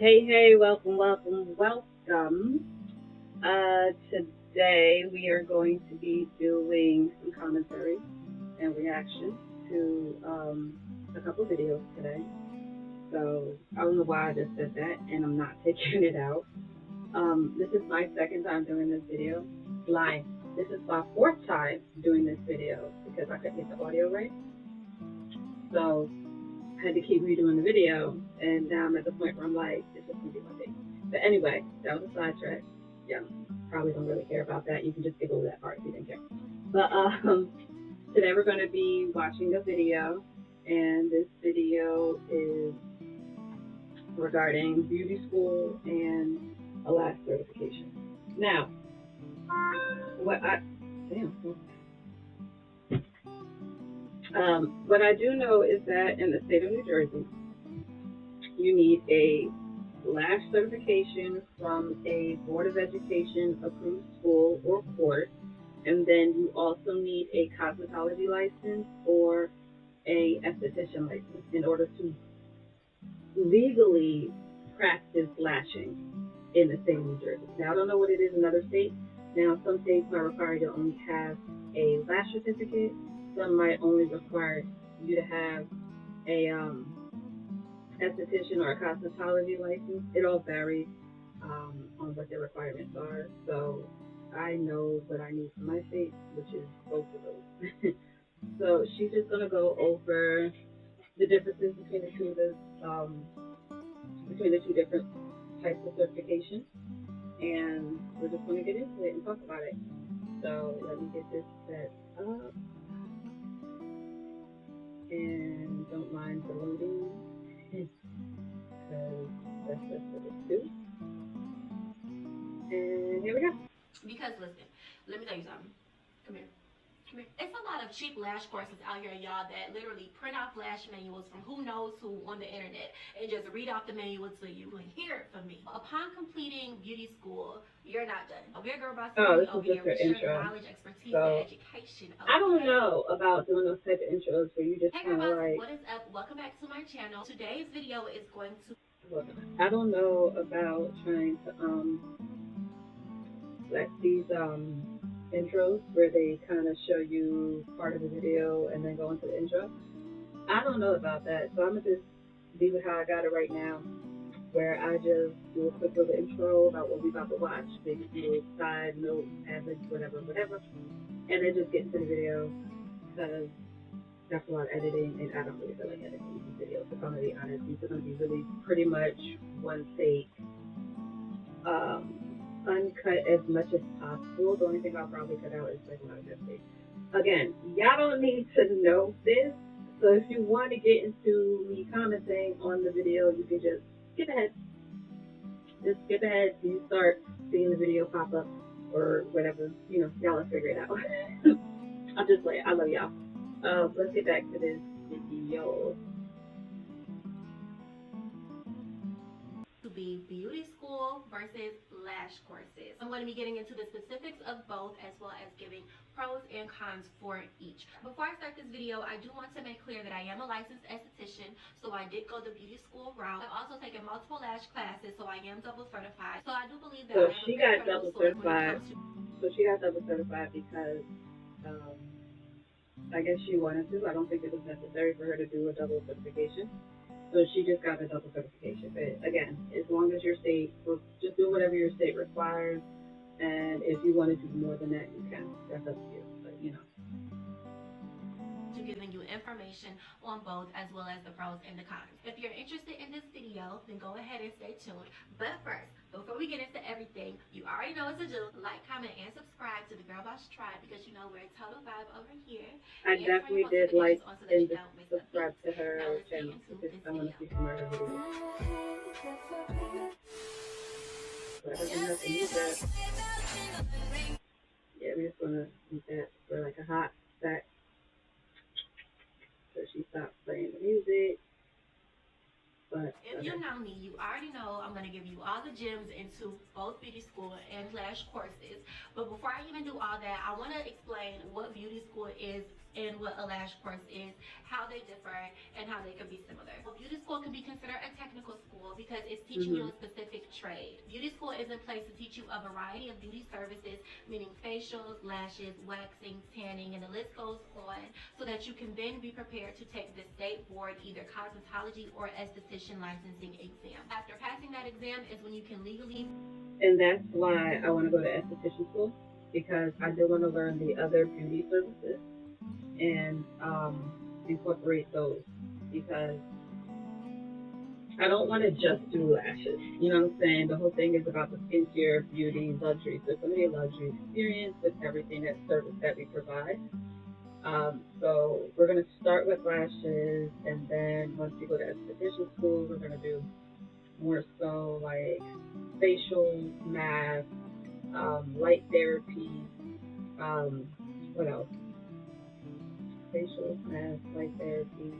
Hey, welcome. Today we are going to be doing some commentary and reaction to a couple videos today. So I don't know why I just said that, and I'm not taking it out. This is my second time doing this video. Lying. This is my fourth time doing this video because I couldn't get the audio right. So I had to keep redoing the video, and now I'm at the point where I'm like, it's just gonna be one day. But anyway, that was a sidetrack. Yeah, probably don't really care about that. You can just skip over that part if you didn't care. But today we're going to be watching a video, and this video is regarding beauty school and a Lash certification. Now, what I damn. What I do know is that in the state of New Jersey, you need a Lash certification from a Board of Education approved school or court, and then you also need a cosmetology license or a esthetician license in order to legally practice lashing in the state of New Jersey. Now, I don't know what it is in other states. Now, some states might require you to only have a lash certificate. Some might only require you to have a esthetician or a cosmetology license. It all varies on what their requirements are. So I know what I need for my state, which is both of those. So she's just gonna go over the differences between the two different types of certification, and we're just gonna get into it and talk about it. So let me get this set up, and don't mind the loading because that's just what it's do. And here we go. Because listen, let me tell you something. Come here. Come here. It's a lot of cheap lash courses out here, y'all, that literally print off lash manuals from who knows who on the internet and just read off the manual to you and hear it from me. Upon completing beauty school, you're not done. We're Girl Boss over here. We share knowledge, expertise, and education. Okay? I don't know about doing those type of intros where you just hey, kind of like, what is up? Welcome back to my channel. Today's video is going to. I don't know about trying to like these intros where they kind of show you part of the video and then go into the intro. I don't know about that, so I'm gonna just leave it how I got it right now, where I just do a quick little intro about what we about to watch, maybe a little side note, average, whatever, and then just get into the video because that's a lot of editing, and I don't really feel like editing these videos. If I'm gonna be honest, these are gonna be really pretty much one take. Uncut as much as possible. The only thing I'll probably cut out is like when I just say. Again, y'all don't need to know this, so if you want to get into me commenting on the video, you can just skip ahead. Just skip ahead till you start seeing the video pop up or whatever. You know, y'all will figure it out. I'm just like, I love y'all. Let's get back to this video. To be beauty school versus lash courses. I'm going to be getting into the specifics of both as well as giving pros and cons for each. Before I start this video, I do want to make clear that I am a licensed esthetician, so I did go the beauty school route. I've also taken multiple lash classes, so I am double certified. So I do believe that So she got double certified. So she got double certified because I guess she wanted to. I don't think it was necessary for her to do a double certification. So she just got a double certification. But again, as long as your state, just do whatever your state requires. And if you want to do more than that, you can. That's up to you. But you know. To giving you information on both as well as the pros and the cons. If you're interested in this video, then go ahead and stay tuned. But first, before we get into everything, you already know what to do. Like, comment, and subscribe to the Girl Boss Tribe because you know we're a total vibe over here. I definitely did like and subscribe to her channel because I want to see some of her videos. Yeah, we just want to eat that for like a hot sec. So she stopped playing the music. But if you know me, you already know I'm going to give you all the gems into both beauty school and lash courses. But before I even do all that, I want to explain what beauty school is and what a lash course is, how they differ, and how they can be similar. Beauty school can be considered a technical school because it's teaching you a specific trade. Beauty school is in place to teach you a variety of beauty services, meaning facials, lashes, waxing, tanning, and the list goes on, so that you can then be prepared to take the state board, either cosmetology or esthetician licensing exam. After passing that exam is when you can legally. And that's why I want to go to esthetician school, because I do want to learn the other beauty services and incorporate those, because I don't want to just do lashes. You know what I'm saying? The whole thing is about the skincare, beauty, luxury. So it's going to be a luxury experience with everything that service that we provide. So we're going to start with lashes, and then once we go to esthetician school, we're going to do more so like facial, masks, light therapy. What else? Facial, mask, light therapy.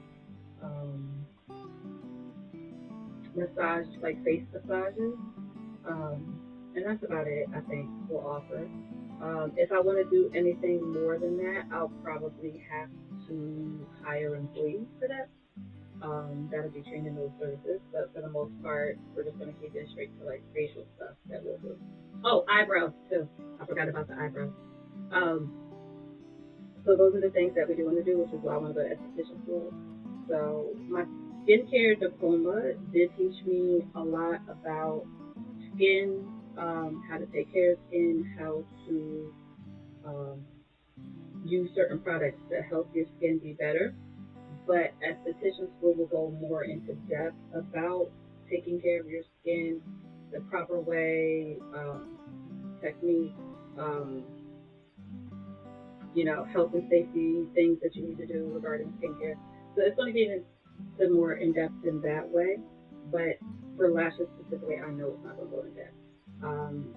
Um, Massage, like face massages. And that's about it, I think, we'll offer. If I want to do anything more than that, I'll probably have to hire employees for that. That'll be trained in those services. But for the most part, we're just going to keep it straight to like facial stuff that we'll do. Oh, eyebrows too. I forgot about the eyebrows. Um, so those are the things that we do want to do, which is why I want to go to esthetician school. So my skincare diploma did teach me a lot about skin, how to take care of skin, how to um, use certain products to help your skin be better. But esthetician school will go more into depth about taking care of your skin the proper way, techniques, um, health and safety things that you need to do regarding skincare. So it's going to get into more in depth in that way. But for lashes specifically, I know it's not going to go in depth.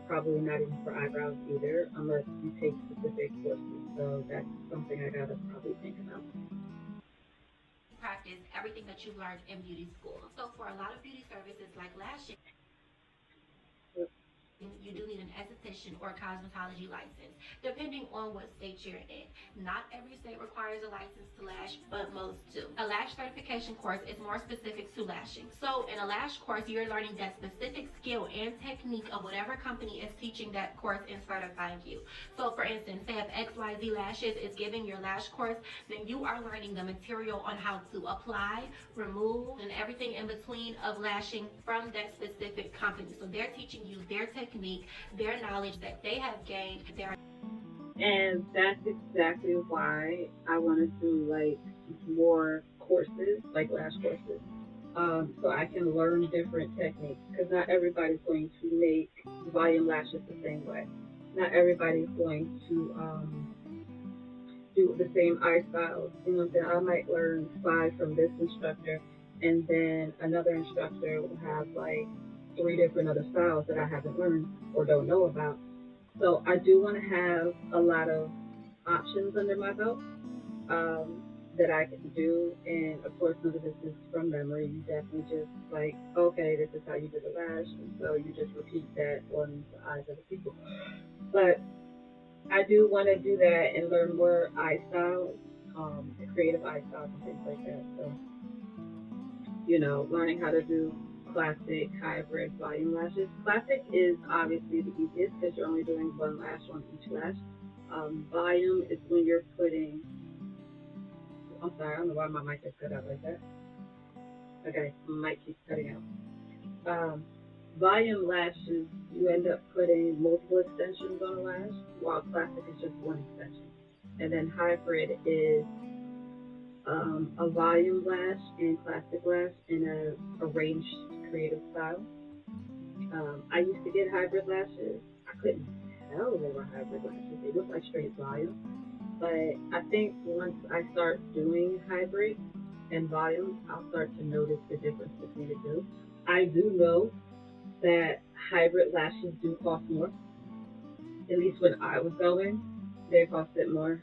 Probably not even for eyebrows either, unless you take specific courses. So that's something I gotta probably think about. Practice everything that you learned in beauty school. So for a lot of beauty services like lashing, you do need an esthetician or cosmetology license, depending on what state you're in. Not every state requires a license to lash, but most do. A lash certification course is more specific to lashing. So in a lash course, you're learning that specific skill and technique of whatever company is teaching that course and certifying you. So for instance, say if XYZ Lashes is giving your lash course, then you are learning the material on how to apply, remove, and everything in between of lashing from that specific company. So they're teaching you their technique, their knowledge that they have gained. And that's exactly why I want to do like more courses, like lash courses, so I can learn different techniques. Because not everybody's going to make volume lashes the same way. Not everybody's going to do the same eye styles. You know what I'm saying? I might learn 5 from this instructor, and then another instructor will have like 3 different other styles that I haven't learned or don't know about. So I do want to have a lot of options under my belt, that I can do. And of course, none of this is from memory. You definitely just like, okay, this is how you do the lash, and so you just repeat that on the eyes of the people. But I do want to do that and learn more eye styles, creative eye styles and things like that. So, learning how to do classic, hybrid, volume lashes. Classic is obviously the easiest because you're only doing one lash on each lash. Volume is when you're putting. I'm sorry, I don't know why my mic just cut out like that. Okay, my mic keeps cutting out. Volume lashes, you end up putting multiple extensions on a lash, while classic is just one extension. And then hybrid is a volume lash and classic lash in a arranged creative style. I used to get hybrid lashes. I couldn't tell they were hybrid lashes. They looked like straight volume. But I think once I start doing hybrid and volume, I'll start to notice the difference between the two. I do know that hybrid lashes do cost more. At least when I was going, they costed more.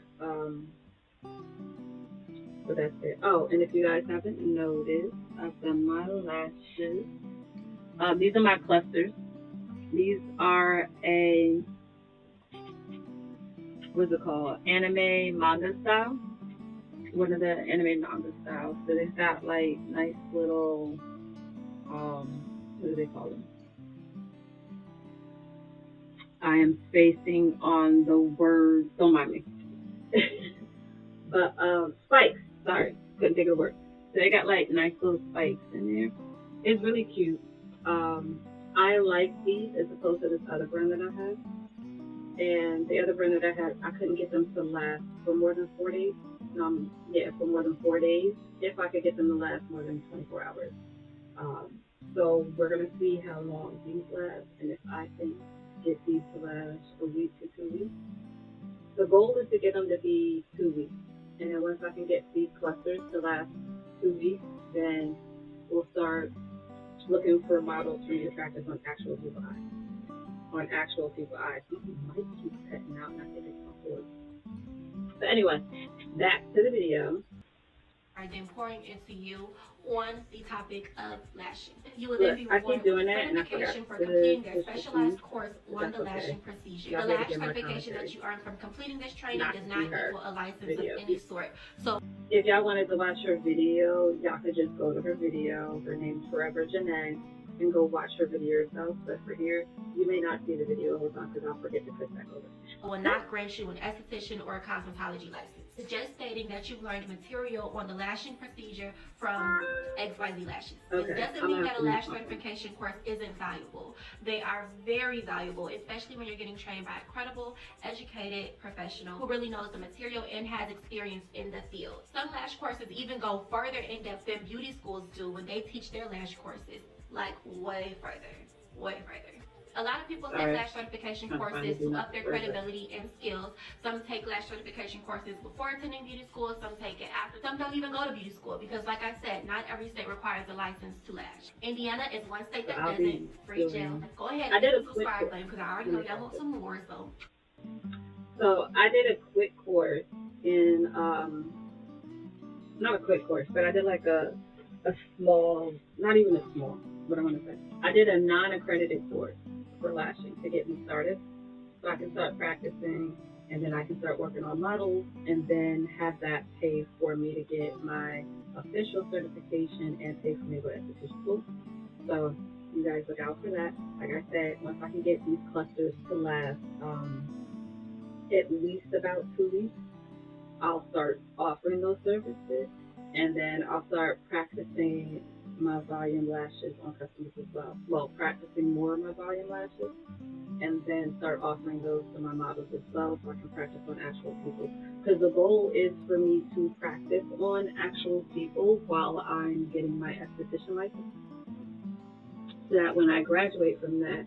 So that's it. Oh, and if you guys haven't noticed, I've done my lashes. These are my clusters. These are what's it called? Anime manga style. one of the anime manga styles. So they've got like nice little what do they call them? I am spacing on the word. Don't mind me. But spikes. Sorry, couldn't think of the word. So they got like nice little spikes in there. It's really cute. I like these as opposed to this other brand that I have. And the other brand that I had, I couldn't get them to last for more than 4 days. Yeah, for more than 4 days. If I could get them to last more than 24 hours. Um, so we're gonna see how long these last, and if I can get these to last a week to 2 weeks. The goal is to get them to be 2 weeks, and then once I can get these clusters to last 2 weeks, then we'll start looking for models for me to practice on actual people eyes. On actual people eyes. Something might keep cutting out, and I think it's my cord. But anyway, back to the video. Then pouring into you on the topic of lashing. You will Look, then be I keep rewarded doing with that, and I forgot certification for to completing their push the specialized key, course but on that's the okay. lashing procedure. Y'all The better lash get my certification commentary. that you earn from completing this training Not does to not see her equal a license video. of any sort. So If y'all wanted to watch her video, y'all could just go to her video. Her name's Forever Janae, and go watch her video yourself. But for here, you may not see the video. Hold on, because I'll forget to click back over. will not grant you an esthetician or a cosmetology license. Just stating that you've learned material on the lashing procedure from XYZ Lashes. Okay, This doesn't mean that a lash certification course isn't valuable. They are very valuable, especially when you're getting trained by a credible, educated professional who really knows the material and has experience in the field. Some lash courses even go further in depth than beauty schools do when they teach their lash courses, like way further, way further. A lot of people take lash certification courses to up their credibility and skills. Some take lash certification courses before attending beauty school. Some take it after. Some don't even go to beauty school because, like I said, not every state requires a license to lash. Indiana is one state that doesn't. Free gel. Go ahead and hit the subscribe button because I already know y'all want some more. So I did a quick course in not a quick course, but I did like a small, not even a small, what I want to say. I did a non-accredited course for lashing to get me started, so I can start practicing, and then I can start working on models, and then have that pay for me to get my official certification and pay for me to go to esthetician school. So you guys look out for that. Like I said, once I can get these clusters to last at least about 2 weeks, I'll start offering those services, and then I'll start practicing my volume lashes on customers as well. Well, practicing more of my volume lashes, and then start offering those to my models as well, so I can practice on actual people. Because the goal is for me to practice on actual people while I'm getting my esthetician license, so that when I graduate from that,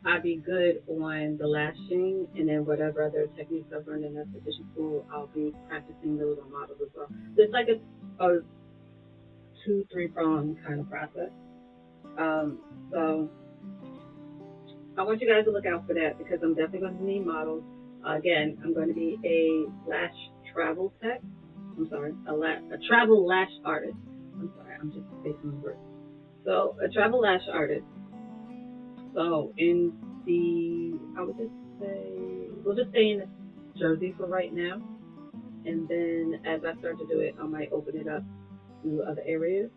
I'd be good on the lashing, and then whatever other techniques I've learned in esthetician school, I'll be practicing those on models as well. So it's like a 2-3 prong kind of process. So I want you guys to look out for that, because I'm definitely going to need models. Again, I'm going to be a lash travel tech. I'm sorry, a travel lash artist. I'm sorry, I'm just spacing the word. So a travel lash artist. So in I would just say, we'll just stay in Jersey for right now, and then as I start to do it, I might open it up to other areas.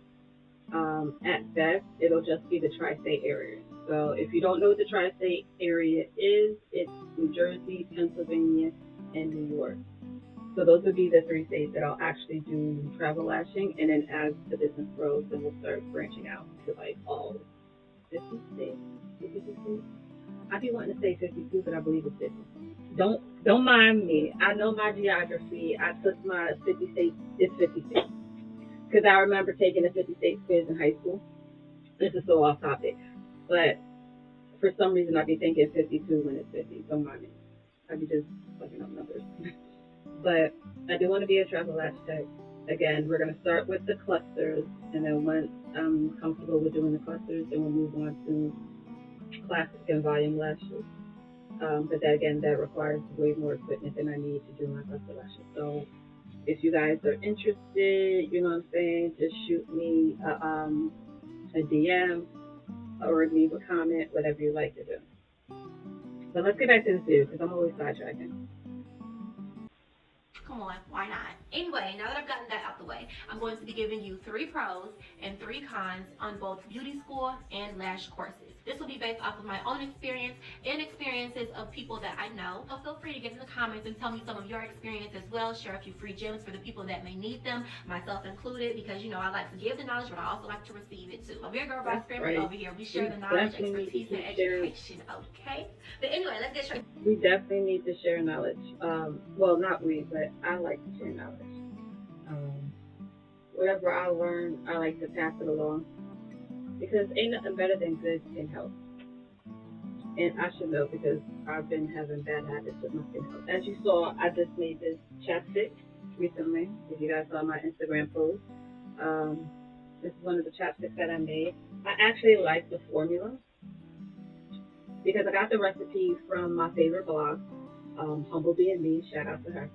At best, it'll just be the tri-state area. So if you don't know what the tri-state area is, it's New Jersey, Pennsylvania, and New York. So those would be the 3 states that I'll actually do travel lashing, and then as the business grows, then we'll start branching out to like all 50 states, 52 states. I be wanting to say 52, but I believe it's 50. Don't mind me. I know my geography. I took my 50 states. It's 50 states. Because I remember taking a 50 states quiz in high school. This is so off topic. But for some reason, I be thinking 52 when it's 50. Don't mind me. I be just fucking up numbers. But I do want to be a travel lash tech. Again, we're going to start with the clusters. And then once I'm comfortable with doing the clusters, then we'll move on to classic and volume lashes. But that, again, that requires way more equipment than I need to do my cluster lashes. So if you guys are interested, you know what I'm saying, just shoot me a DM or leave a comment, whatever you like to do. So let's get back to this video, because I'm always sidetracking. Come on, why not? Anyway, now that I've gotten that out the way, I'm going to be giving you 3 pros and 3 cons on both beauty school and lash courses. This will be based off of my own experience and experiences of people that I know. So feel free to get in the comments and tell me some of your experience as well. Share a few free gems for the people that may need them, myself included, because you know I like to give the knowledge, but I also like to receive it too. We're girl by Screaming over here. We share the knowledge, expertise, and education, okay? But anyway, let's get straight. We definitely need to share knowledge. Well, not we, but I like to share knowledge. Whatever I learn, I like to pass it along because ain't nothing better than good skin health. And I should know because I've been having bad habits with my skin health. As you saw, I just made this chapstick recently. If you guys saw my Instagram post, this is one of the chapsticks that I made. I actually like the formula because I got the recipe from my favorite blog, Humble B&B, shout out to her.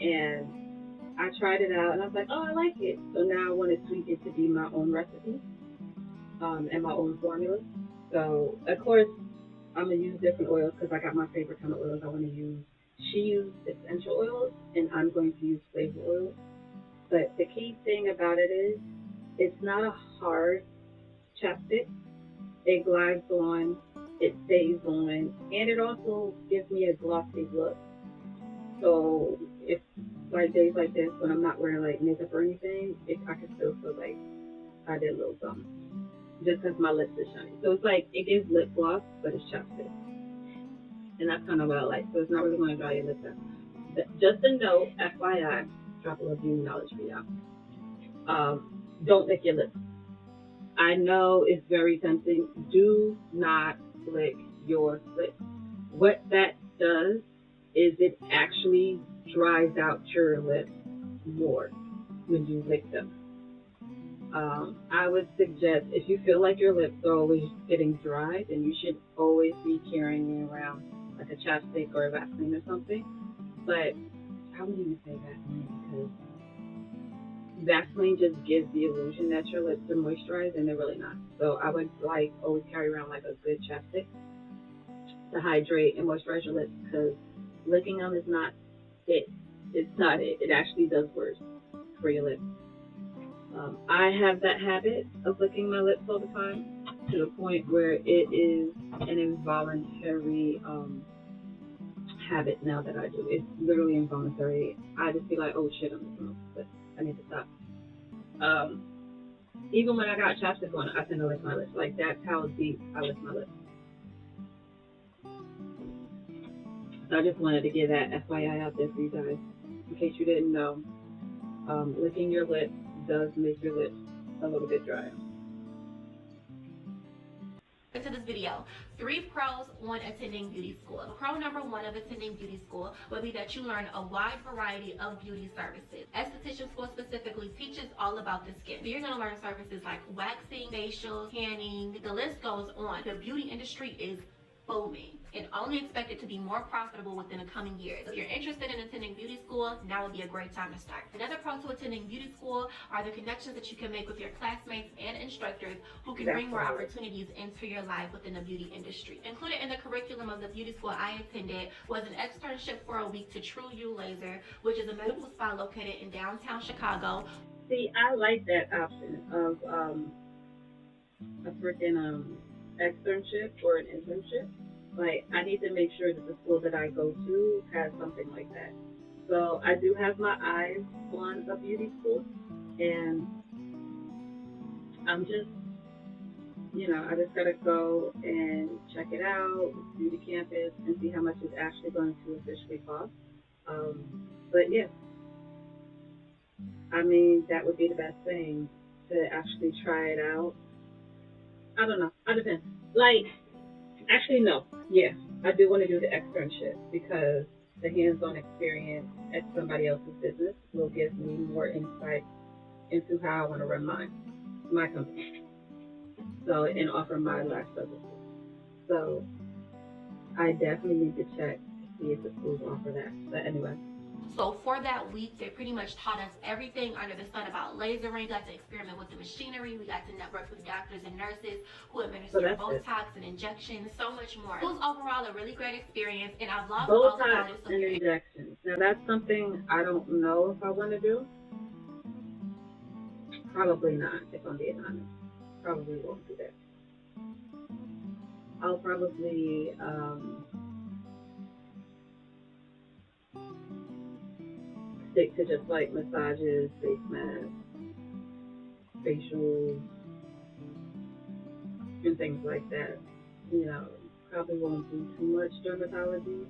And I tried it out and I was like, oh, I like it. So now I want to tweak it to be my own recipe and my own formula. So, of course, I'm going to use different oils because I got my favorite kind of oils I want to use. She used essential oils and I'm going to use flavor oils. But the key thing about it is it's not a hard chapstick. It glides on, it stays on, and it also gives me a glossy look. So if like days like this when I'm not wearing like makeup or anything, I can still feel like I did a little something just because my lips are shiny. So it's like it gives lip gloss, but it's chapstick, and that's kind of what I like. So it's not really going to dry your lips out. But just a note, FYI, drop a little beauty knowledge for y'all. Don't lick your lips. I know it's very tempting. Do not lick your lips. What that does is it actually dries out your lips more when you lick them. I would suggest if you feel like your lips are always getting dry, then you should always be carrying around like a chapstick or a Vaseline or something. But I wouldn't even say Vaseline because Vaseline just gives the illusion that your lips are moisturized and they're really not. So I would like always carry around like a good chapstick to hydrate and moisturize your lips because licking them is not it. It's not it. It actually does worse for your lips. I have that habit of licking my lips all the time to the point where it is an involuntary habit now that I do. It's literally involuntary. I just be like, oh shit, I'm licking my lips. I need to stop. Even when I got chapstick on, I tend to lick my lips. Like that's how deep I lick my lips. So I just wanted to give that FYI out there for you guys, in case you didn't know. Licking your lips does make your lips a little bit drier. Into this video, 3 pros on attending beauty school. Pro number 1 of attending beauty school would be that you learn a wide variety of beauty services. Esthetician school specifically teaches all about the skin. So you're going to learn services like waxing, facials, tanning, the list goes on. The beauty industry is booming and only expected to be more profitable within the coming years. If you're interested in attending beauty school, now would be a great time to start. Another pro to attending beauty school are the connections that you can make with your classmates and instructors who can bring more opportunities into your life within the beauty industry. Included in the curriculum of the beauty school I attended was an externship for a week to True You Laser, which is a medical spa located in downtown Chicago. See, I like that option of a freaking externship or an internship. Like, I need to make sure that the school that I go to has something like that. So I do have my eyes on a beauty school, and I'm just, I just gotta go and check it out, do the campus, and see how much it's actually going to officially cost. But yeah, I mean, that would be the best thing to actually try it out. I don't know. I depends. Like, actually, no. Yeah, I do want to do the externship because the hands-on experience at somebody else's business will give me more insight into how I want to run my company. So, and offer my lash services. So, I definitely need to check to see if the schools offer that. But anyway. So for that week, they pretty much taught us everything under the sun about lasering. We got to experiment with the machinery. We got to network with doctors and nurses who administer Botox and injections, so much more. It was overall a really great experience, and I vlogged all about it. And injections. Now that's something I don't know if I want to do. Probably not, if I'm being honest. Probably won't do that. I'll probably stick to just like massages, face masks, facials, and things like that. You know, probably won't do too much dermatology.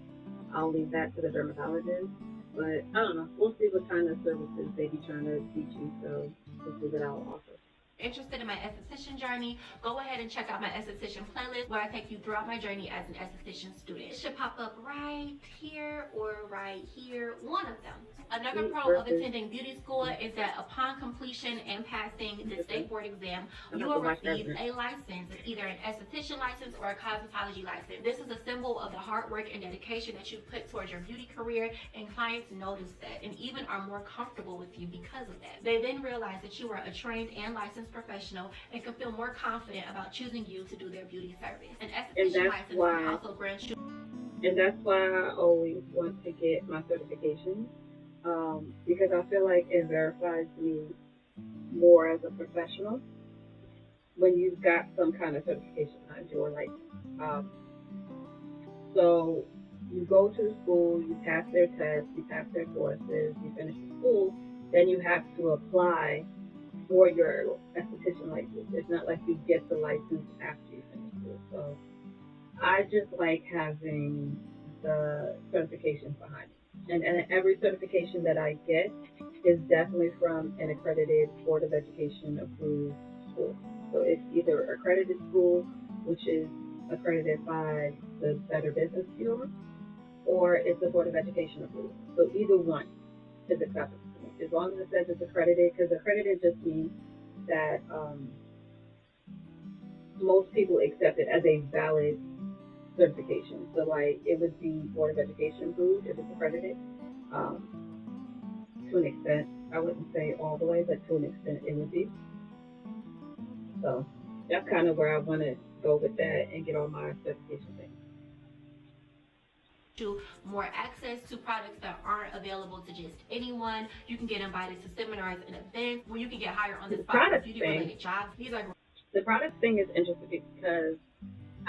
I'll leave that to the dermatologist. But I don't know. We'll see what kind of services they be trying to teach you. So we'll see what I'll offer. Interested in my esthetician journey, go ahead and check out my esthetician playlist where I take you throughout my journey as an esthetician student. It should pop up right here or right here, one of them. Another pro of attending beauty school is that upon completion and passing the state board exam, you will receive a license, either an esthetician license or a cosmetology license. This is a symbol of the hard work and dedication that you've put towards your beauty career, and clients notice that and even are more comfortable with you because of that. They then realize that you are a trained and licensed professional and can feel more confident about choosing you to do their beauty service. An esthetician license can also grant you. And that's why I always want to get my certification, because I feel like it verifies me more as a professional when you've got some kind of certification behind you or license. So you go to the school, you pass their tests, you pass their courses, you finish the school, then you have to apply for your esthetician license. It's not like you get the license after you finish school. So I just like having the certifications behind it. And every certification that I get is definitely from an accredited Board of Education approved school. So it's either accredited school, which is accredited by the Better Business Bureau, or it's a Board of Education approved. So either one is acceptable. As long as it says it's accredited, because accredited just means that most people accept it as a valid certification. So like it would be Board of Education approved if it's accredited, to an extent. I wouldn't say all the way, but to an extent it would be. So that's kind of where I want to go with that and get all my certification things. More access to products that aren't available to just anyone. You can get invited to seminars and events where you can get hired on the spot for beauty related jobs. These are the product thing is interesting because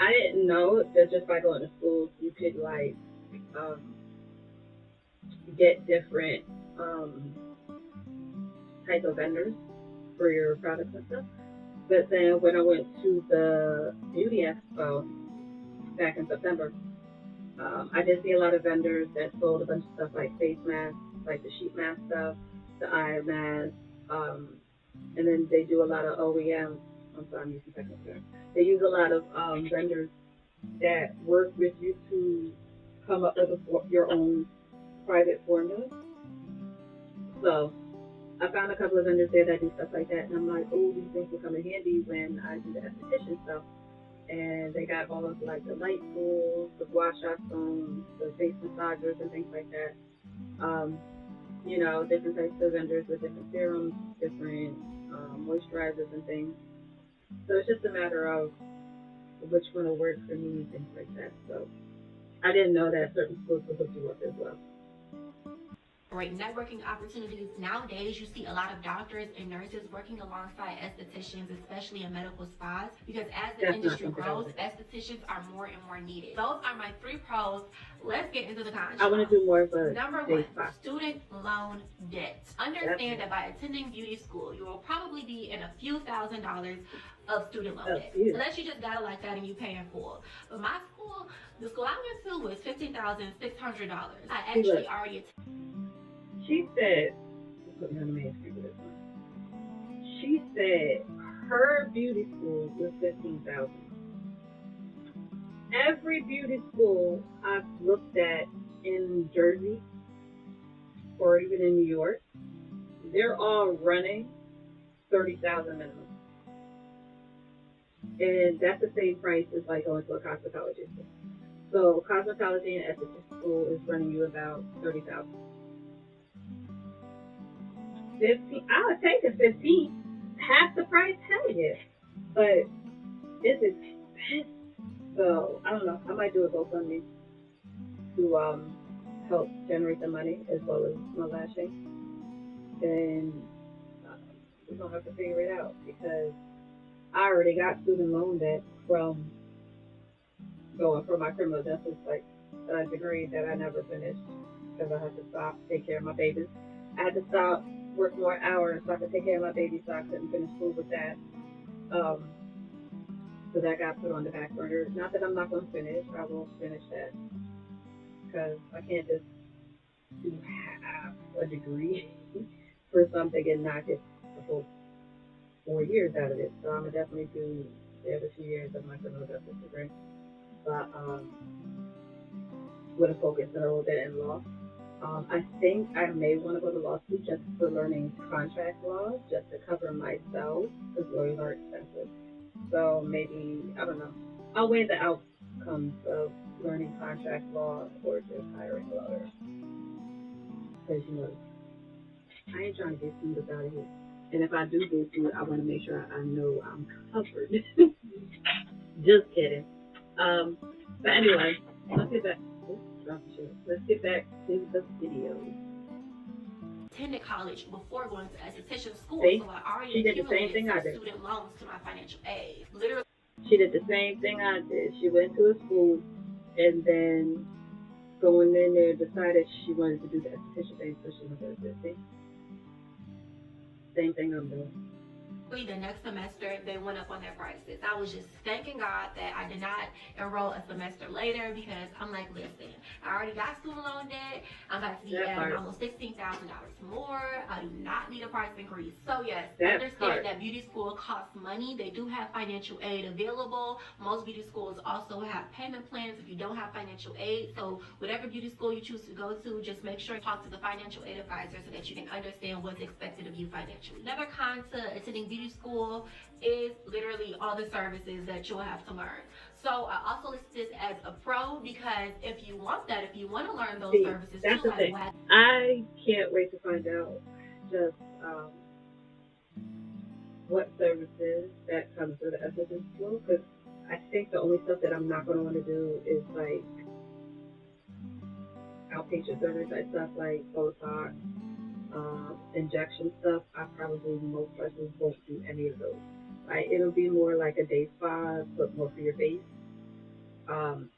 I didn't know that just by going to school you could like get different type of vendors for your products and stuff. But then when I went to the beauty expo back in September, I did see a lot of vendors that sold a bunch of stuff like face masks, like the sheet mask stuff, the eye mask, and then they do a lot of OEM. I'm sorry, I'm using technical terms. They use a lot of vendors that work with you to come up with your own private formula. So I found a couple of vendors there that do stuff like that, and I'm like, oh, these things will come in handy when I do the esthetician stuff. And they got all of like the light tools, the gua sha stones, the face massagers, and things like that. You know, different types of vendors with different serums, different moisturizers and things. So it's just a matter of which one will work for me and things like that. So I didn't know that certain schools would hook you up as well. Great networking opportunities. Nowadays, you see a lot of doctors and nurses working alongside estheticians, especially in medical spas, because as the industry grows, estheticians are more and more needed. Those are my 3 pros. Let's get into the cons. I want to do more of a Number 1, student loan debt. Understand that by attending beauty school, you will probably be in a few $1,000s of student loan debt. Unless you just got it like that and you pay in full. But my school, the school I went to was $15,600. I actually already She said, put me on the main screen for this one. She said her beauty school was $15,000. Every beauty school I've looked at in Jersey or even in New York, they're all running $30,000 minimum. And that's the same price as like going to a cosmetology school. So cosmetology and esthetician school is running you about $30,000. 15. I would take the 15. Half the price, hell yeah. But it's expensive. So I don't know. I might do a GoFundMe to help generate the money as well as my lashing. Then uh, we're gonna have to figure it out because I already got student loan debt from going for my criminal justice degree that I never finished because I had to stop take care of my babies. I had to stop work more hours so I could take care of my baby, so I couldn't finish school with that. Um, so that got put on the back burner. Not that I'm not going to finish. I will finish that because I can't just do half a degree for something and not get the full 4 years out of it. So I'm gonna definitely do the other 2 years of my criminal justice degree, but with a focus a little bit in law. I think I may want to go to law school just for learning contract law, just to cover myself, because lawyers are expensive. So maybe, I don't know. I'll weigh the outcomes of learning contract law or just hiring a lawyer. Because, I ain't trying to get sued about it. And if I do get sued, I want to make sure I know I'm covered. Just kidding. Um, but anyway, let's get back. Let's get back to the video. Attended college before going to esthetician school, See? so I already She did the same thing I did. student loans to my financial aid. Literally, She did the same thing I did. She went to a school and then going in there decided she wanted to do the esthetician thing, so she went to assisting. Same thing I'm doing. the next semester they went up on their prices. I was just thanking God that I did not enroll a semester later, because I'm like, listen, I already got student loan debt. I'm about to be at almost $16,000 more. I do not need a price increase. So yes, understand that beauty school costs money. They do have financial aid available. Most beauty schools also have payment plans if you don't have financial aid. So whatever beauty school you choose to go to, just make sure you talk to the financial aid advisor so that you can understand what's expected of you financially. Another con to attending beauty school is literally all the services that you'll have to learn. So I also list this as a pro, because if you want that, if you want to learn those services that's too, the thing. I can't wait to find out just what services that comes with the esthetician school, because I think the only stuff that I'm not going to want to do is like outpatient service type stuff like Botox, injection stuff. I probably most likely won't do any of those. Right? It'll be more like a day spa, but more for your face. Um,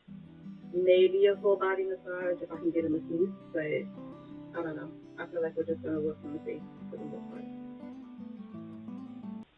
Maybe a full body massage if I can get a masseuse, but I don't know. I feel like we're just gonna work on the face for the most part.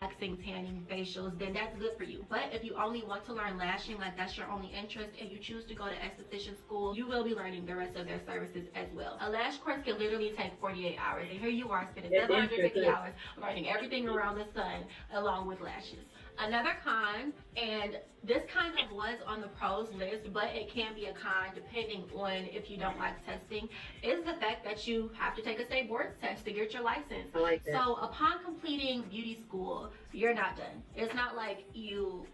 Waxing, tanning, facials, then that's good for you. But if you only want to learn lashing, like that's your only interest, and you choose to go to esthetician school, you will be learning the rest of their services as well. A lash course can literally take 48 hours, and here you are spending 750 hours learning everything around the sun along with lashes. Another con, and this kind of was on the pros list, but it can be a con depending on if you don't like testing, is the fact that you have to take a state board test to get your license. I like that. So upon completing beauty school, you're not done. It's not like you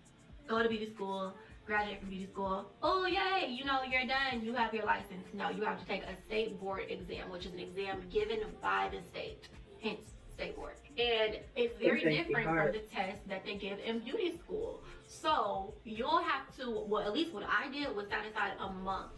go to beauty school, graduate from beauty school, oh yay, you're done, you have your license. No, you have to take a state board exam, which is an exam given by the state, hence state board. And it's very different from the test that they give in beauty school. So you'll have to, well, at least what I did was set aside a month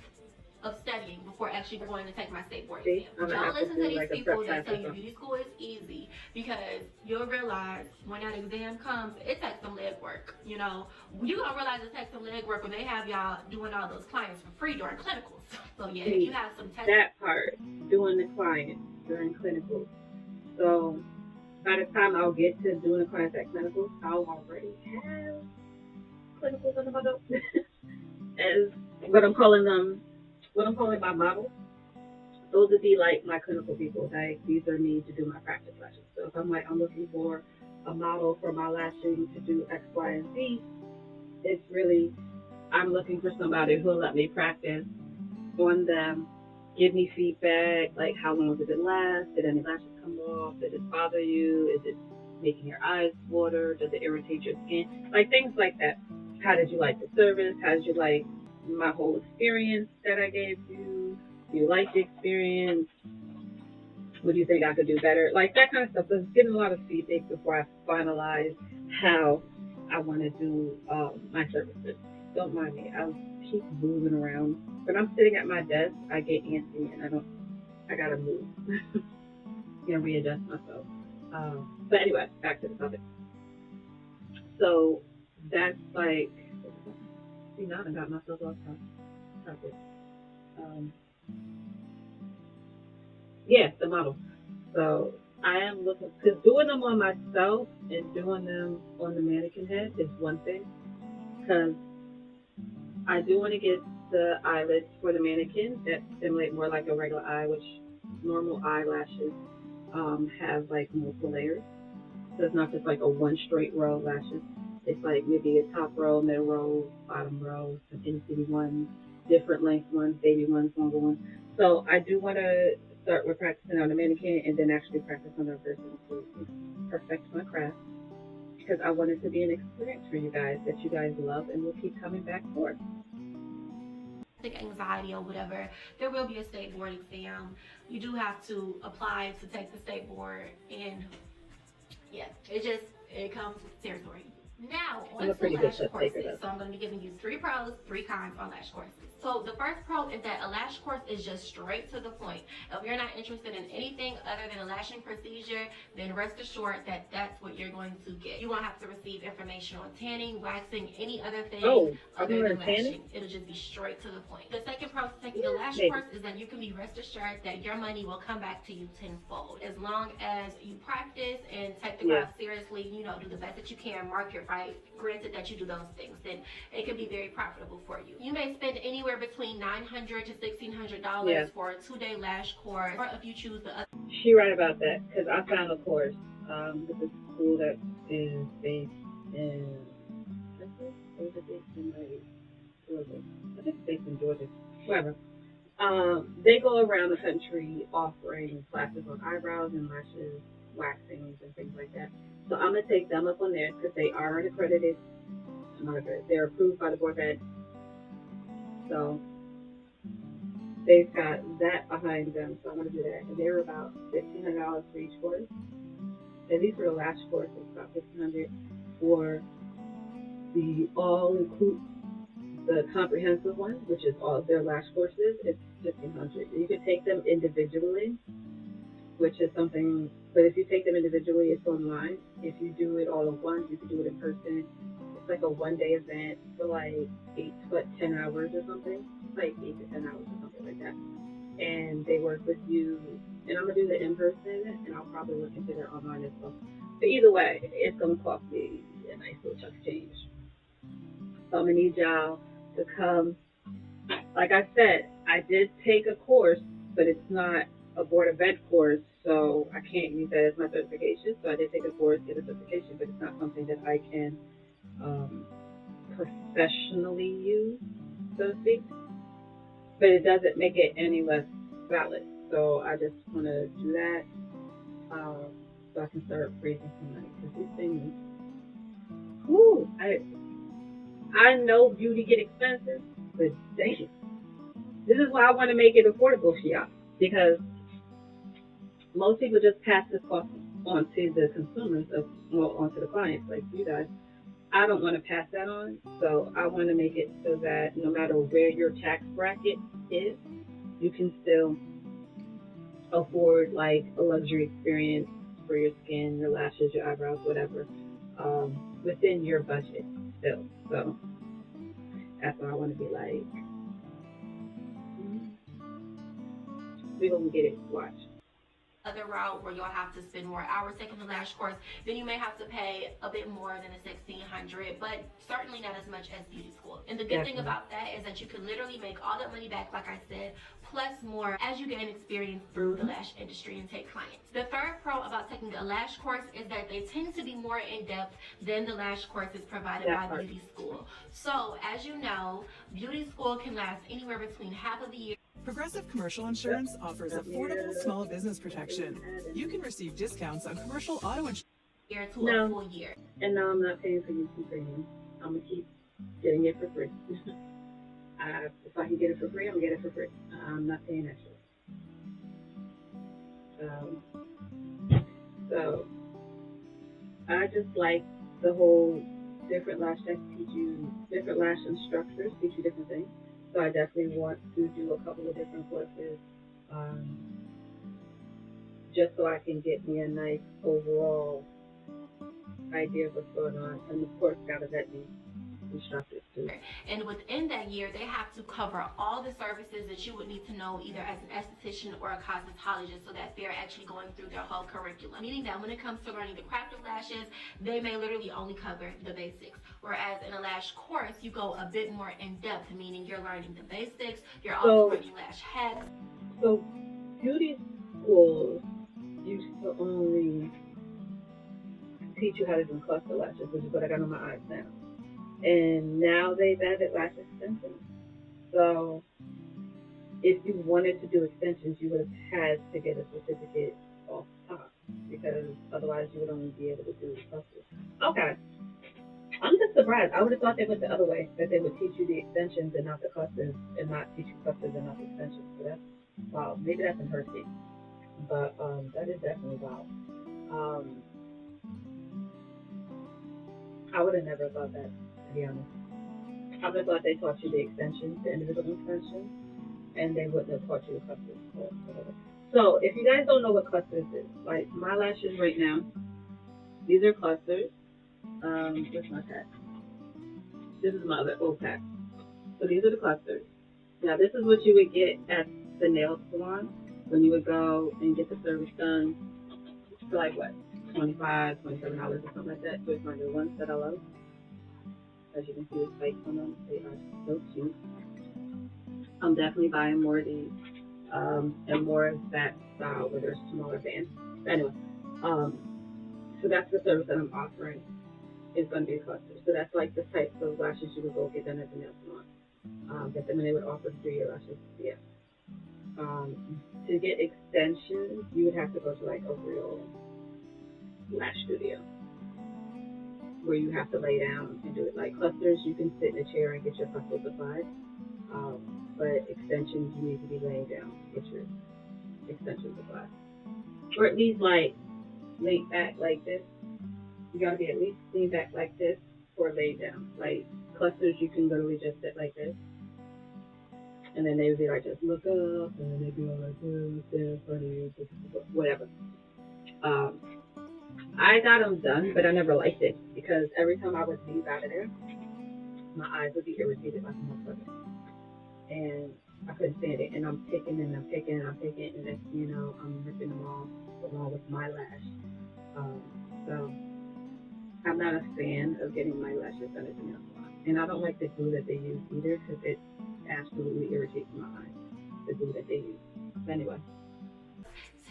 of studying before actually going to take my state board exam. Don't listen to these people that tell you beauty school is easy, because you'll realize when that exam comes, it takes some leg work. You're gonna realize it takes some leg work when they have y'all doing all those clients for free during clinicals. So yeah, if you have some tests. That part, doing the client during clinicals. So by the time I'll get to doing the clients at clinicals, I'll already have clinicals under my belt. As what I'm calling my models. Those would be like my clinical people. Like, these are me to do my practice lashes. So if I'm looking for a model for my lashing to do X, Y, and Z, it's really, I'm looking for somebody who'll let me practice on them, give me feedback, like how long did it last? Did any lashes come off? Did it bother you? Is it making your eyes water? Does it irritate your skin? Like things like that. How did you like the service? How did you like my whole experience that I gave you? Do you like the experience? What do you think I could do better? Like that kind of stuff. So I was getting a lot of feedback before I finalize how I want to do my services. Don't mind me. I'll keep moving around. When I'm sitting at my desk, I get antsy and I gotta move. Readjust myself. But anyway, back to the topic. So that's like, see, now I got myself off topic. Um, yeah, the model. So I am looking, because doing them on myself and doing them on the mannequin head is one thing. Because I do want to get the eyelids for the mannequin that simulate more like a regular eye, which normal eyelashes have like multiple layers. So it's not just like a one straight row of lashes. It's like maybe a top row, middle row, bottom row, some itty bitty ones, different length ones, baby ones, longer ones. So I do want to start with practicing on the mannequin and then actually practice on the person to perfect my craft because I want it to be an experience for you guys that you guys love and will keep coming back for. Anxiety or whatever, there will be a state board exam. You do have to apply to take the state board, and yeah, it comes with territory. Now, on to lash courses. So I'm going to be giving you 3 pros, 3 cons on lash courses. So the first pro is that a lash course is just straight to the point. If you're not interested in anything other than a lashing procedure, then rest assured that that's what you're going to get. You won't have to receive information on tanning, waxing, any other thing other than lashing. It'll just be straight to the point. The second pro to taking a lash course is that you can be rest assured that your money will come back to you tenfold. As long as you practice and take the craft seriously, do the best that you can, market right, granted that you do those things, then it can be very profitable for you. You may spend anywhere between $900 to $1,600 for a 2-day lash course, or if you choose the other. She right about that because I found a course with a school that is based in Texas, or is it based in like Georgia? I think it's based in Georgia. Wherever. They go around the country offering classes on eyebrows and lashes, waxings, and things like that. So I'm gonna take them up on theirs because they are accredited. Not accredited. They're approved by the board of ed. So they've got that behind them. So I'm gonna do that. And they're about $1,500 for each course. At least for the lash course, it's about $1,500 for the all include the comprehensive one, which is all of their lash courses. It's $1,500. You could take them individually, which is something. But if you take them individually, it's online. If you do it all at once, you could do it in person. It's like a 1-day event for like 10 hours or something, like 8 to 10 hours or something like that. And they work with you. And I'm gonna do the in person, and I'll probably look into their online as well. But either way, it's gonna cost me a nice little chunk of change. So I'm gonna need y'all to come. Like I said, I did take a course, but it's not a board of ed course, so I can't use that as my certification. So I did take a course, get a certification, but it's not something that I can professionally use, so to speak. But it doesn't make it any less valid. So I just want to do that so I can start raising some money because these things, whoo, I know beauty get expensive, but dang, this is why I want to make it affordable for y'all because most people just pass this cost on to the consumers, onto the clients like you guys. I don't want to pass that on, so I want to make it so that no matter where your tax bracket is, you can still afford like a luxury experience for your skin, your lashes, your eyebrows, whatever, within your budget still. So that's why I want to be like, we gonna get it. Watch. Other route where you'll have to spend more hours taking the lash course, then you may have to pay a bit more than the $1,600, but certainly not as much as beauty school. And the good thing about that is that you can literally make all that money back, like I said, plus more as you gain experience through the lash industry and take clients. The third pro about taking a lash course is that they tend to be more in depth than the lash courses provided by beauty school. So as you know, beauty school can last anywhere between half of the year. Progressive Commercial Insurance offers affordable small business protection. You can receive discounts on commercial auto insurance to a full year. And now I'm not paying for YouTube Premium. I'm gonna keep getting it for free. If I can get it for free, I'm gonna get it for free. I'm not paying extra. Um, so I just like the whole different lash techs teach you, different lash instructors teach you different things. So I definitely want to do a couple of different courses, um, just so I can get me a nice overall idea of what's going on. And of course, gotta vet these instructors too. And within that year, they have to cover all the services that you would need to know either as an esthetician or a cosmetologist, so that they're actually going through their whole curriculum. Meaning that when it comes to learning the craft of lashes, they may literally only cover the basics. Whereas in a lash course, you go a bit more in depth, meaning you're learning the basics, you're also learning lash hacks. So beauty schools used to only teach you how to do cluster lashes, which is what I got on my eyes now. And now they've added lash extensions. So if you wanted to do extensions, you would have had to get a certificate off top, because otherwise you would only be able to do clusters. Okay. I'm just surprised. I would have thought they went the other way, that they would teach you the extensions and not the clusters, and not teach you clusters and not the extensions. So that's wow. Maybe that's in her state, but that is definitely wow. Um, I would have never thought that, to be honest. I would have thought they taught you the extensions, the individual extensions, and they wouldn't have taught you the clusters or whatever. So if you guys don't know what clusters is, like my lashes right now, these are clusters. Where's my pack? This is my other old pack. So these are the clusters. Now this is what you would get at the nail salon when you would go and get the service done for like what, $25, $27 or something like that. So it's my new ones that I love. As you can see, the spikes on them, they are so cute. I'm definitely buying more of these, and more of that style where there's smaller bands. But anyway, so that's the service that I'm offering. Is going to be a cluster. So that's like the types of lashes you would go get done at the nail salon. Get them, and they would offer to do your lashes. Yeah. To get extensions, you would have to go to like a real lash studio where you have to lay down and do it. Like clusters, you can sit in a chair and get your clusters applied. But extensions, you need to be laying down to get your extensions applied. Or at least like laid back like this. You gotta be at least lean back like this or laid down. Like clusters, you can literally just sit like this. And then they would be like, just look up, and then they'd be all like, this, funny, whatever. I got them done, but I never liked it, because every time I would leave out of there, my eyes would be irritated like a motherfucker. And I couldn't stand it. And I'm picking and I'm picking and I'm picking, and next thing you know, I'm ripping them off along with my lash. So I'm not a fan of getting my lashes done at the nail salon. And I don't like the glue that they use either, because it absolutely irritates my eyes, the glue that they use. But anyway.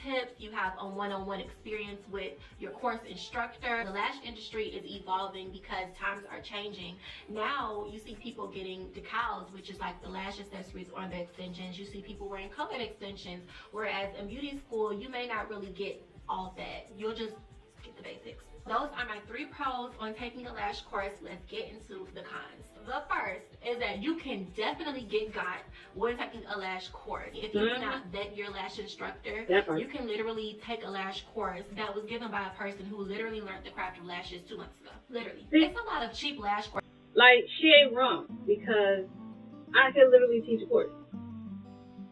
Tips, you have a one-on-one experience with your course instructor. The lash industry is evolving because times are changing. Now you see people getting decals, which is like the lash accessories or the extensions. You see people wearing colored extensions, whereas in beauty school you may not really get all that. You'll just get the basics. Those are my 3 pros on taking a lash course. Let's get into the cons. The first is that you can definitely get got when taking a lash course. If you do not vet your lash instructor, you can literally take a lash course that was given by a person who literally learned the craft of lashes 2 months ago. Literally. It's a lot of cheap lash courses. Like, she ain't wrong, because I can literally teach a course.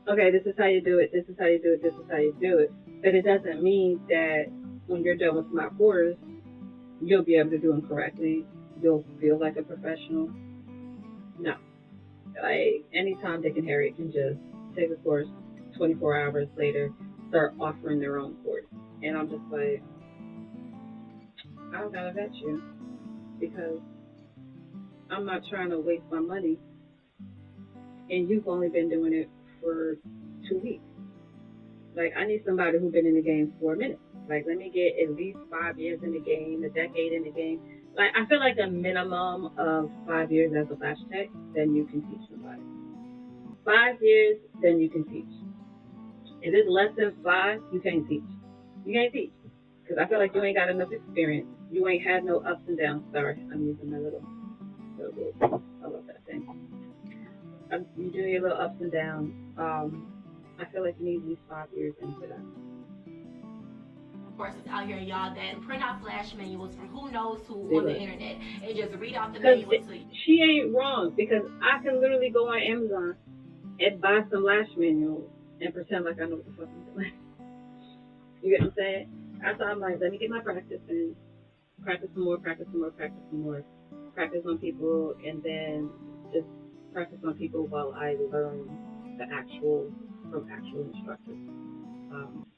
Okay, this is how you do it, this is how you do it, this is how you do it. But it doesn't mean that when you're done with my course, you'll be able to do them correctly. You'll feel like a professional. No. Like, anytime Dick and Harry can just take a course, 24 hours later, start offering their own course. And I'm just like, I don't gotta vet you, because I'm not trying to waste my money, and you've only been doing it for 2 weeks. Like, I need somebody who's been in the game for a minute. Like, let me get at least 5 years in the game, a decade in the game. Like, I feel like a minimum of 5 years as a lash tech, then you can teach somebody. 5 years, then you can teach. If it's less than 5, you can't teach. You can't teach. Because I feel like you ain't got enough experience. You ain't had no ups and downs. Sorry, I'm using my little I love that thing. You do your little ups and downs. I feel like you need at least 5 years into that. courses out here, y'all, that print out flash manuals from who knows who on the internet and just read off the manual to you. She ain't wrong, because I can literally go on Amazon and buy some lash manuals and pretend like I know what the fuck I'm doing. You get what I'm saying? That's why I'm like, let me get my practice in. Practice some more, practice some more, practice some more. Practice on people, and then just practice on people while I learn from actual instructors.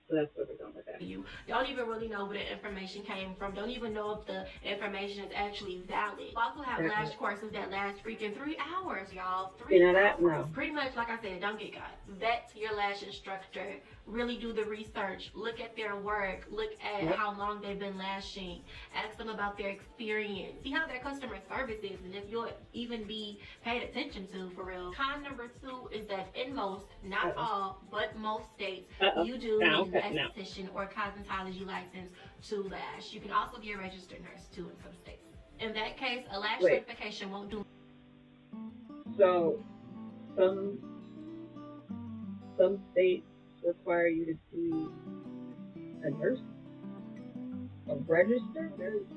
So that's where we're going with that. You don't even really know where the information came from. Don't even know if the information is actually valid. We also have lash courses that last freaking 3 hours, y'all. 3 hours. That? No. Pretty much, like I said, don't get caught. Vet your lash instructor. Really do the research. Look at their work. Look at how long they've been lashing. Ask them about their experience. See how their customer service is, and if you'll even be paid attention to, for real. Con number 2 is that in most, not all, but most states, you do need an esthetician or cosmetology license to lash. You can also be a registered nurse too in some states. In that case, a lash certification won't do. So some states require you to be a nurse, a registered nurse,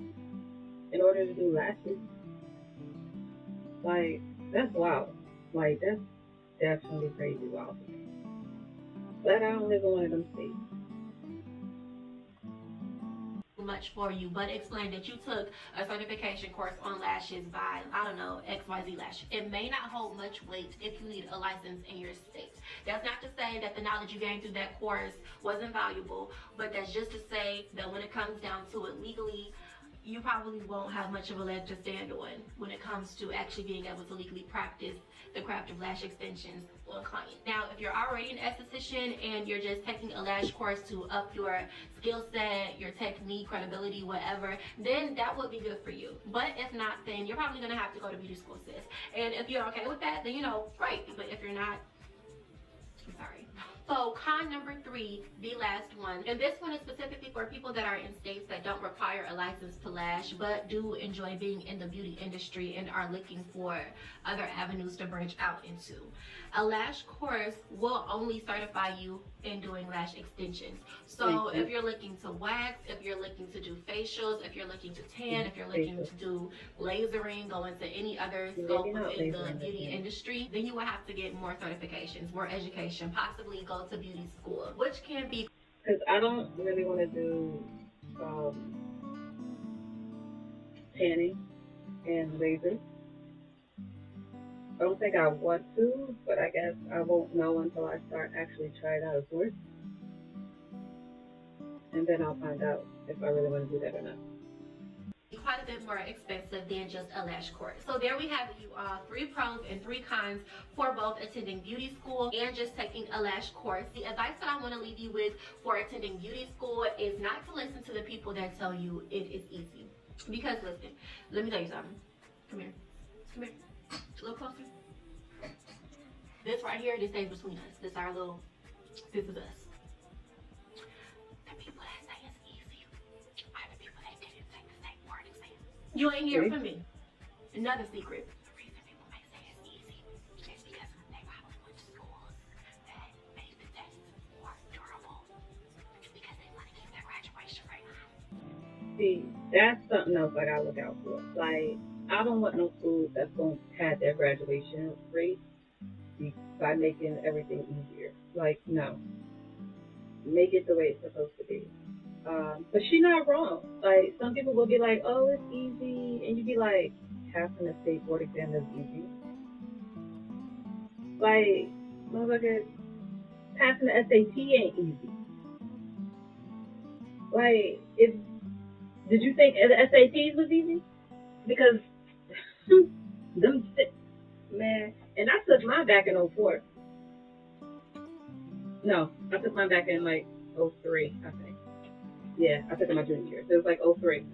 in order to do lashes. Like, that's wild. Like, that's definitely crazy wild. But I don't live in one of them states. Much for you, but explain that you took a certification course on lashes by, I don't know, XYZ Lash. It may not hold much weight if you need a license in your state. That's not to say that the knowledge you gained through that course wasn't valuable, but that's just to say that when it comes down to it legally, you probably won't have much of a leg to stand on when it comes to actually being able to legally practice the craft of lash extensions on clients. Now, if you're already an esthetician and you're just taking a lash course to up your skill set, your technique, credibility, whatever, then that would be good for you. But if not, then you're probably gonna have to go to beauty school, sis. And if you're okay with that, then great. But if you're not, I'm sorry. So con number 3, the last one, and this one is specifically for people that are in states that don't require a license to lash, but do enjoy being in the beauty industry and are looking for other avenues to branch out into. A lash course will only certify you in doing lash extensions. So if you're looking to wax, if you're looking to do facials, if you're looking to tan, if you're looking to do lasering, go into any other scope within the beauty industry, then you will have to get more certifications, more education, possibly go to beauty school, which can be. Because I don't really want to do tanning and laser. I don't think I want to, but I guess I won't know until I start actually trying out a course. And then I'll find out if I really want to do that or not. Quite a bit more expensive than just a lash course. So there we have you 3 pros and 3 cons for both attending beauty school and just taking a lash course. The advice that I want to leave you with for attending beauty school is not to listen to the people that tell you it is easy. Because listen, let me tell you something. Come here. Come here. A little closer. This right here, this stays between us. This is us. The people that say it's easy are the people that didn't take the same word exam. You ain't hear from me. Another secret. The reason people may say it's easy is because they probably went to schools that made the test more durable because they want to keep their graduation rate high. See, that's something else I gotta look out for. Like, I don't want no schools that's going to have their graduation rate by making everything easier. Like, no. Make it the way it's supposed to be. But she's not wrong. Like, some people will be like, oh, it's easy. And you be like, passing a state board exam is easy. Like, motherfucker, passing the SAT ain't easy. Like, did you think the SATs was easy? Because man, and I took mine back in 04. No, I took mine back in like 03, I think. Yeah, I took it my junior year. So it was like 03.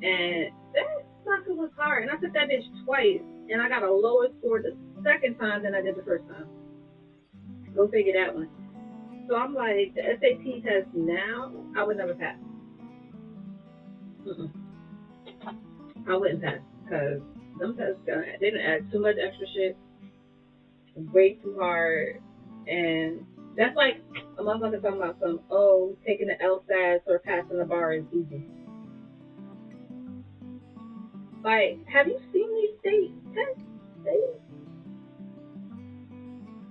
And that sucker was hard. And I took that bitch twice, and I got a lower score the second time than I did the first time. Go figure that one. So I'm like, the SAT test now, I would never pass. I wouldn't pass, because them tests, they didn't add too much extra shit, way too hard, and that's like A motherfucker talking about some, oh, taking the LSATs or passing the bar is easy. Like, have you seen these state tests?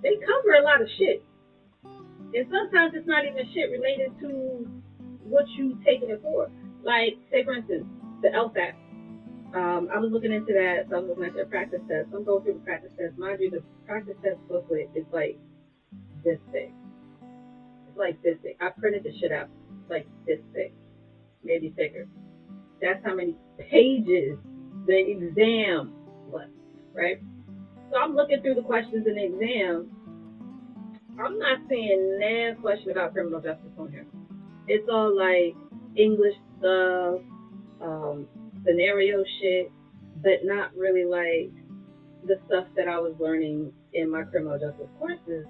They cover a lot of shit. And sometimes it's not even shit related to what you taking it for. Like, say for instance, the LSAT. I was looking into that, so I was looking at their practice test. I'm going through the practice test. Mind you, the practice test booklet is like this thick. It's like this thick. I printed the shit out. It's like this thick. Maybe thicker. That's how many pages the exam was, right? So I'm looking through the questions in the exam. I'm not seeing no question about criminal justice on here. It's all like English stuff, scenario shit, but not really like the stuff that I was learning in my criminal justice courses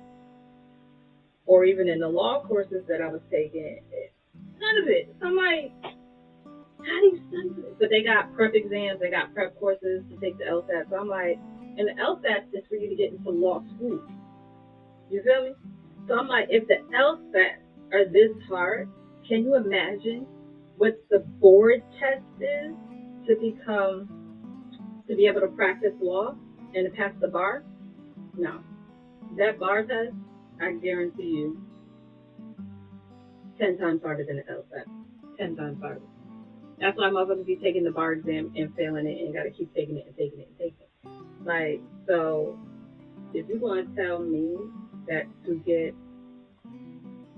or even in the law courses that I was taking. None of it. So I'm like, how do you study this? But they got prep exams, they got prep courses to take the LSAT. So I'm like, and the LSAT is for you to get into law school. You feel me? So I'm like, if the LSAT are this hard, can you imagine what the board test is to be able to practice law and to pass the bar? No. That bar test, I guarantee you, 10 times harder than the LSAT. 10 times harder. That's why motherfuckers be taking the bar exam and failing it and gotta keep taking it and taking it and taking it. Like, so if you're going to tell me that to get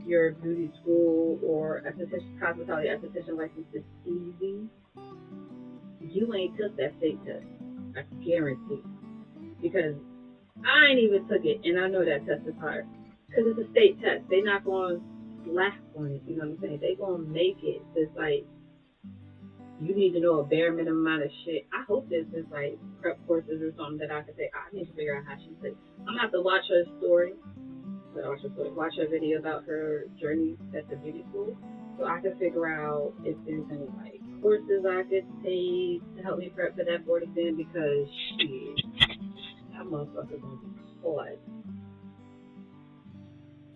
your beauty school or hospitality esthetician license is easy, you ain't took that state test. I guarantee. Because I ain't even took it, and I know that test is hard. Because it's a state test. They not going to slack on it, you know what I'm saying? They going to make it. It's like, you need to know a bare minimum amount of shit. I hope this is like prep courses or something that I could say, I need to figure out how she said. I'm going to have to watch her story. Watch her video about her journey at the beauty school, so I can figure out if there's any like courses I could take to help me prep for that board exam. Because shit, that motherfucker's gonna be hard.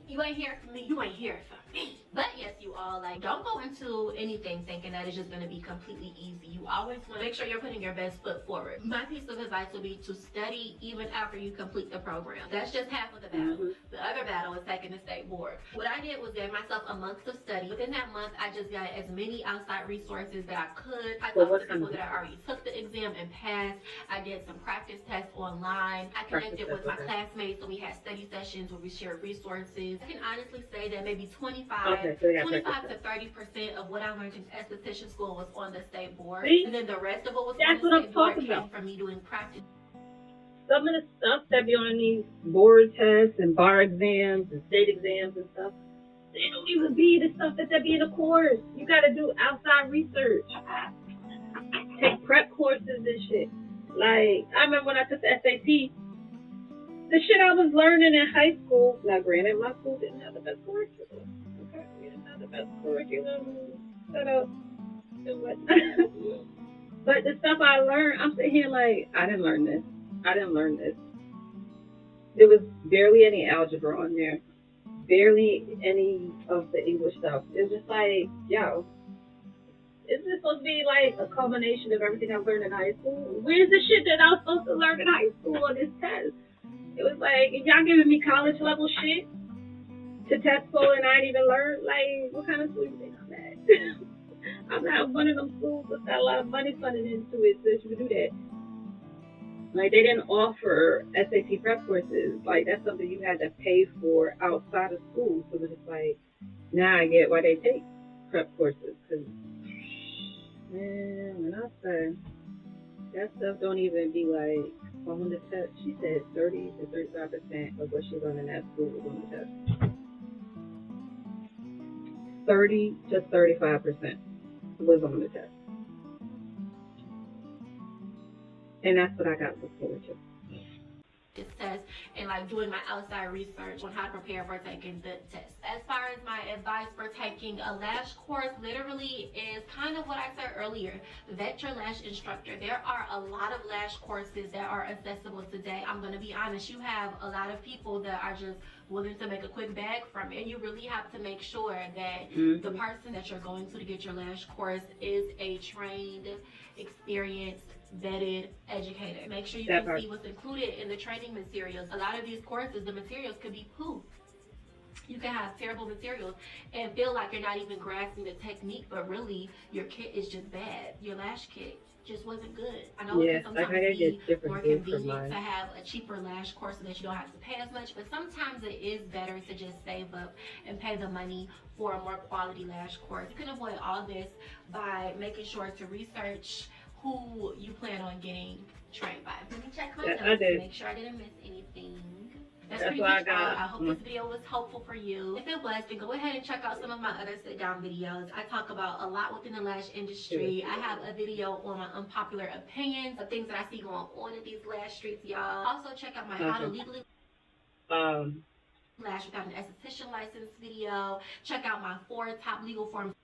You ain't hear from me, you ain't hear from me. But yes, you all, like, don't go into anything thinking that it's just going to be completely easy. You always want to make sure you're putting your best foot forward. My piece of advice would be to study even after you complete the program. That's just half of the battle. The other battle is taking the state board. What I did was give myself a month of study. Within that month, I just got as many outside resources that I could. I talked to people that I already took the exam and passed. I did some practice tests online. I connected with my classmates, so we had study sessions where we shared resources. I can honestly say that maybe 25 to 30% of what I learned in esthetician school was on the state board. See? And then the rest of it was on the state board came from me doing practice. Some of the stuff that be on these board tests and bar exams and state exams and stuff, they don't even be the stuff that be in the course. You got to do outside research. Take prep courses and shit. Like, I remember when I took the SAT, the shit I was learning in high school, now granted, my school didn't have the best curriculum. Okay, we didn't have the best curriculum set up and whatnot. But the stuff I learned, I'm sitting here like, I didn't learn this. There was barely any algebra on there. Barely any of the English stuff. It's just like, yo, is this supposed to be like a culmination of everything I've learned in high school? Where's the shit that I was supposed to learn in high school on this test? It was like, y'all giving me college level shit to test for and I ain't even learned? Like, what kind of school you think I'm at? I'm not one of them schools that's got a lot of money funded into it so that you can do that. Like, they didn't offer SAT prep courses. Like, that's something you had to pay for outside of school. So it's just like, now I get why they take prep courses. Because, man, when I say that stuff don't even be like on the test. She said 30 to 35% of what she learned in that school was on the test. 30 to 35% was on the test. And that's what I got to look forward to. this test and like doing my outside research on how to prepare for taking the test. As far as my advice for taking a lash course, literally is kind of what I said earlier. Vet your lash instructor. There are a lot of lash courses that are accessible today. I'm going to be honest, you have a lot of people that are just willing to make a quick bag from it. And you really have to make sure that the person that you're going to get your lash course is a trained, experienced, vetted educator. Make sure you can see what's included in the training materials. A lot of these courses, the materials could be poo. You can have terrible materials and feel like you're not even grasping the technique, but really your kit is just bad. Your lash kit just wasn't good. I know it can sometimes be more convenient to have a cheaper lash course so that you don't have to pay as much, but sometimes it is better to just save up and pay the money for a more quality lash course. You can avoid all this by making sure to research who you plan on getting trained by. Let me check my notes to make sure I didn't miss anything. That's pretty much all. I hope this video was helpful for you. If it was, then go ahead and check out some of my other sit-down videos. I talk about a lot within the lash industry. I have a video on my unpopular opinions of things that I see going on in these lash streets, y'all. Also, check out my how to legally lash without an esthetician license video. Check out my 4 top legal forms.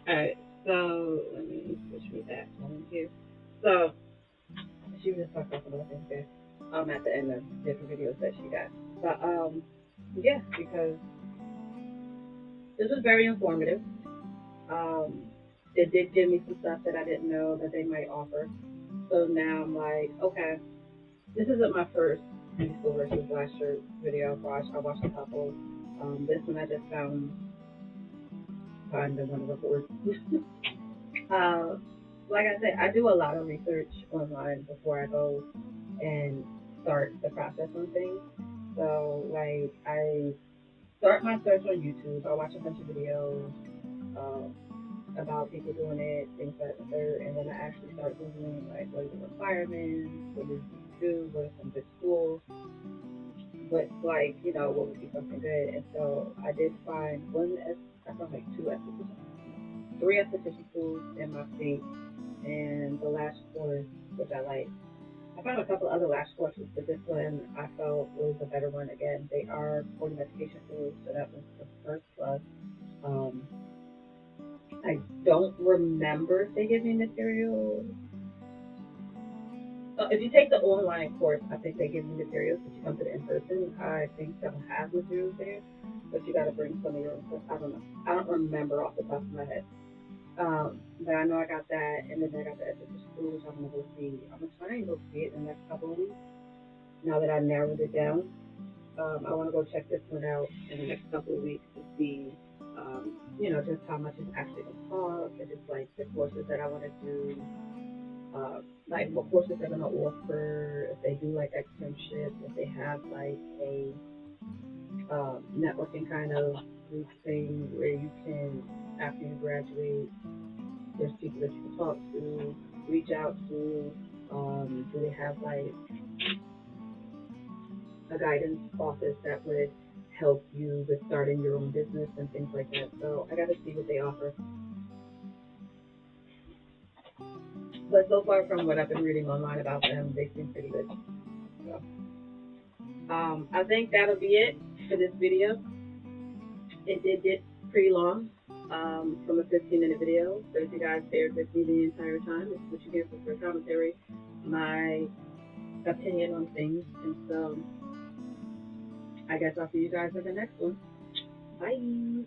Alright, so let me switch me back on here. So she was just talking about some other things there. At the end of different videos that she got. But yeah, because this was very informative. It did give me some stuff that I didn't know that they might offer. So now I'm like, okay, this isn't my first beauty school versus lash shirt video I've watched. I watched a couple. This one I just found kind of one of the worst. Like I said, I do a lot of research online before I go and start the process on things. So like I start my search on YouTube. I watch a bunch of videos about people doing it, things like that, and then I actually start googling like what are the requirements, what does it do, what are some good schools, what's like, you know, what would be something good. And so I did find I found like 3 esthetician schools in my state, and the lash course, which I like. I found a couple other lash courses, but this one I felt was a better one. Again, they are supporting education schools, so that was the first plus. I don't remember if they give me materials. If you take the online course, I think they give you materials. If you come to the in-person, I think they'll have materials there, but you got to bring some of your own stuff. I don't know. I don't remember off the top of my head. But I know I got that, and then I got the esthetician school, which I'm going to go see. I'm going to try and go see it in the next couple of weeks, now that I narrowed it down. I want to go check this one out in the next couple of weeks to see, you know, just how much it's actually going to cost, if it's like the courses that I want to do, like what courses they're going to offer, if they do like externships, if they have like a networking kind of group thing where you can, after you graduate, there's people that you can talk to, reach out to. Do they have like a guidance office that would help you with starting your own business and things like that? So I got to see what they offer. But so far from what I've been reading online about them, they seem pretty good. So I think that'll be it for this video. It did get pretty long. From a 15-minute video. So if you guys stared with me the entire time, this is what you get for commentary, my opinion on things. And so I guess I'll see you guys in the next one. Bye.